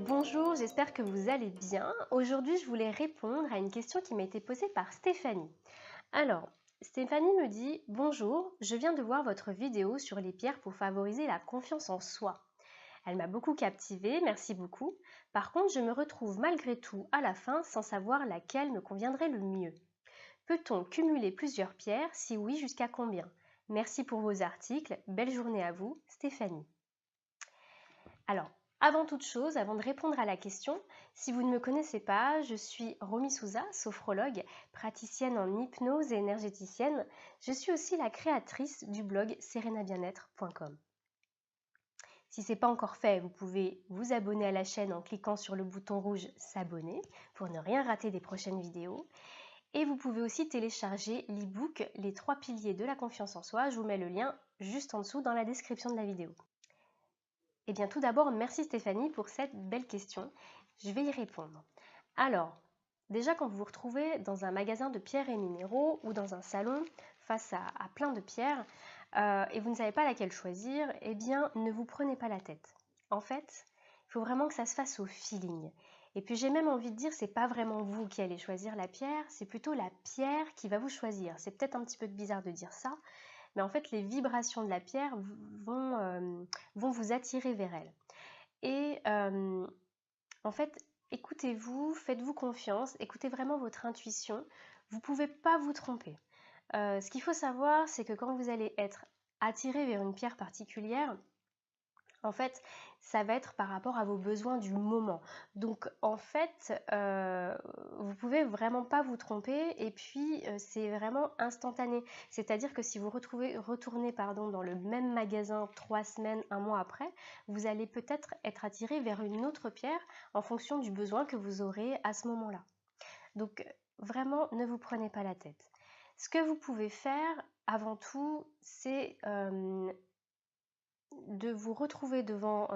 Bonjour, j'espère que vous allez bien. Aujourd'hui, je voulais répondre à une question qui m'a été posée par Stéphanie. Alors, Stéphanie me dit: Bonjour, je viens de voir votre vidéo sur les pierres pour favoriser la confiance en soi. Elle m'a beaucoup captivée, merci beaucoup. Par contre, je me retrouve malgré tout à la fin sans savoir laquelle me conviendrait le mieux. Peut-on cumuler plusieurs pierres? Si oui, jusqu'à combien? Merci pour vos articles. Belle journée à vous, Stéphanie. Alors, avant toute chose, avant de répondre à la question, si vous ne me connaissez pas, je suis Romy Souza, sophrologue, praticienne en hypnose et énergéticienne. Je suis aussi la créatrice du blog serenabienêtre.com. Si ce n'est pas encore fait, vous pouvez vous abonner à la chaîne en cliquant sur le bouton rouge s'abonner pour ne rien rater des prochaines vidéos. Et vous pouvez aussi télécharger l'e-book Les 3 piliers de la confiance en soi. Je vous mets le lien juste en dessous dans la description de la vidéo. Eh bien, tout d'abord, merci Stéphanie pour cette belle question. Je vais y répondre. Alors, déjà quand vous vous retrouvez dans un magasin de pierres et minéraux ou dans un salon face à plein de pierres et vous ne savez pas laquelle choisir, eh bien, ne vous prenez pas la tête. En fait, il faut vraiment que ça se fasse au feeling. Et puis j'ai même envie de dire, c'est pas vraiment vous qui allez choisir la pierre, c'est plutôt la pierre qui va vous choisir. C'est peut-être un petit peu bizarre de dire ça, mais en fait les vibrations de la pierre vont vous attirer vers elle. Et en fait, écoutez-vous, faites-vous confiance, écoutez vraiment votre intuition, vous ne pouvez pas vous tromper. Ce qu'il faut savoir, c'est que quand vous allez être attiré vers une pierre particulière, en fait, ça va être par rapport à vos besoins du moment. Donc, en fait, vous pouvez vraiment pas vous tromper et puis c'est vraiment instantané. C'est-à-dire que si vous retournez dans le même magasin 3 semaines, un mois après, vous allez peut-être être attiré vers une autre pierre en fonction du besoin que vous aurez à ce moment-là. Donc, vraiment, ne vous prenez pas la tête. Ce que vous pouvez faire, avant tout, c'est de vous retrouver devant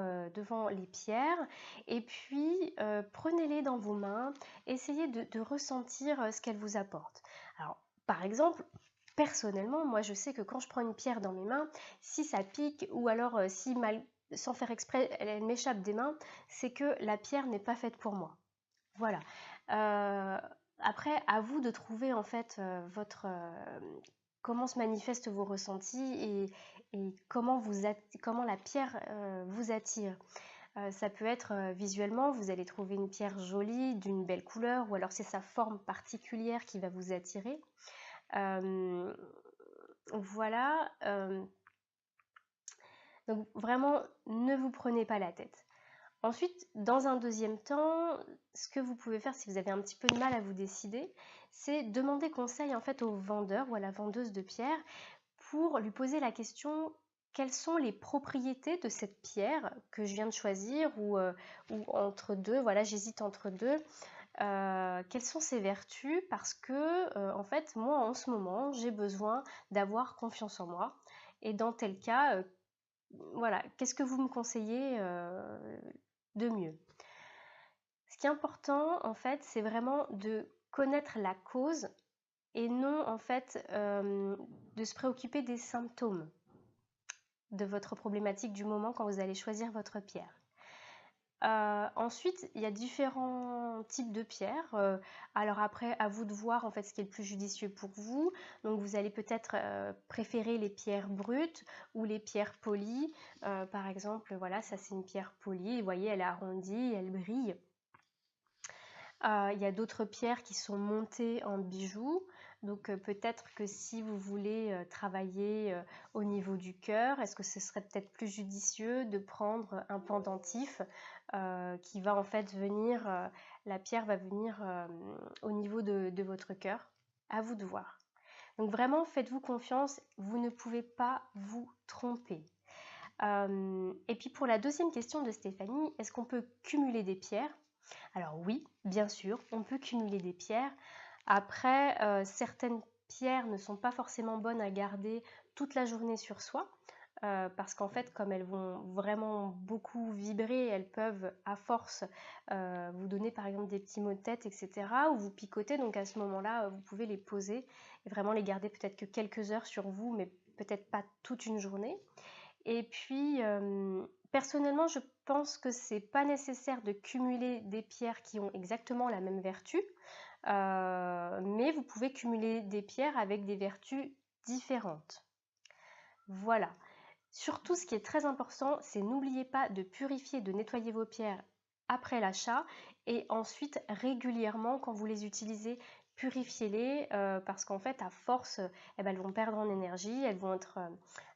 les pierres et puis prenez-les dans vos mains, essayez de ressentir ce qu'elles vous apportent. Alors, par exemple, personnellement, moi je sais que quand je prends une pierre dans mes mains, si ça pique ou alors si sans faire exprès elle m'échappe des mains, c'est que la pierre n'est pas faite pour moi. Voilà. Après, à vous de trouver en fait comment se manifestent vos ressentis et comment la pierre vous attire. Ça peut être visuellement, vous allez trouver une pierre jolie, d'une belle couleur, ou alors c'est sa forme particulière qui va vous attirer. Voilà. Donc vraiment, ne vous prenez pas la tête. Ensuite, dans un deuxième temps, ce que vous pouvez faire si vous avez un petit peu de mal à vous décider, c'est demander conseil en fait au vendeur ou à la vendeuse de pierres pour lui poser la question: quelles sont les propriétés de cette pierre que je viens de choisir ou entre deux, voilà, j'hésite entre deux. Quelles sont ses vertus? Parce que en fait, moi en ce moment, j'ai besoin d'avoir confiance en moi. Et dans tel cas, voilà, qu'est-ce que vous me conseillez de mieux? Ce qui est important, en fait, c'est vraiment de connaître la cause et non, en fait, de se préoccuper des symptômes de votre problématique du moment quand vous allez choisir votre pierre. Ensuite, il y a différents types de pierres. Alors après, à vous de voir en fait ce qui est le plus judicieux pour vous. Donc vous allez peut-être préférer les pierres brutes ou les pierres polies. Par exemple, voilà, ça c'est une pierre polie. Vous voyez, elle est arrondie, elle brille. Il y a d'autres pierres qui sont montées en bijoux. Donc peut-être que si vous voulez travailler au niveau du cœur, est-ce que ce serait peut-être plus judicieux de prendre un pendentif qui va en fait venir, la pierre va venir au niveau de votre cœur? À vous de voir. Donc vraiment, faites-vous confiance, vous ne pouvez pas vous tromper. Et puis pour la deuxième question de Stéphanie, est-ce qu'on peut cumuler des pierres? Alors oui, bien sûr, on peut cumuler des pierres. Après, certaines pierres ne sont pas forcément bonnes à garder toute la journée sur soi, parce qu'en fait, comme elles vont vraiment beaucoup vibrer, elles peuvent à force vous donner par exemple des petits maux de tête, etc. ou vous picoter. Donc à ce moment-là, vous pouvez les poser et vraiment les garder peut-être que quelques heures sur vous, mais peut-être pas toute une journée. Et puis, Personnellement, je pense que c'est pas nécessaire de cumuler des pierres qui ont exactement la même vertu, mais vous pouvez cumuler des pierres avec des vertus différentes. Voilà. Surtout, ce qui est très important, c'est n'oubliez pas de purifier, de nettoyer vos pierres après l'achat et ensuite régulièrement quand vous les utilisez, purifiez-les parce qu'en fait, à force, eh ben, elles vont perdre en énergie, elles vont être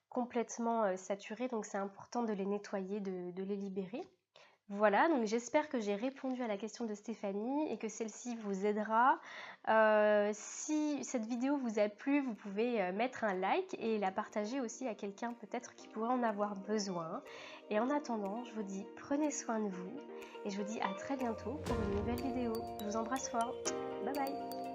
complètement saturées, donc c'est important de les nettoyer, de les libérer. Voilà, donc j'espère que j'ai répondu à la question de Stéphanie et que celle-ci vous aidera. Si cette vidéo vous a plu, vous pouvez mettre un like et la partager aussi à quelqu'un peut-être qui pourrait en avoir besoin. Et en attendant, je vous dis prenez soin de vous et je vous dis à très bientôt pour une nouvelle vidéo. Je vous embrasse fort. Bye bye.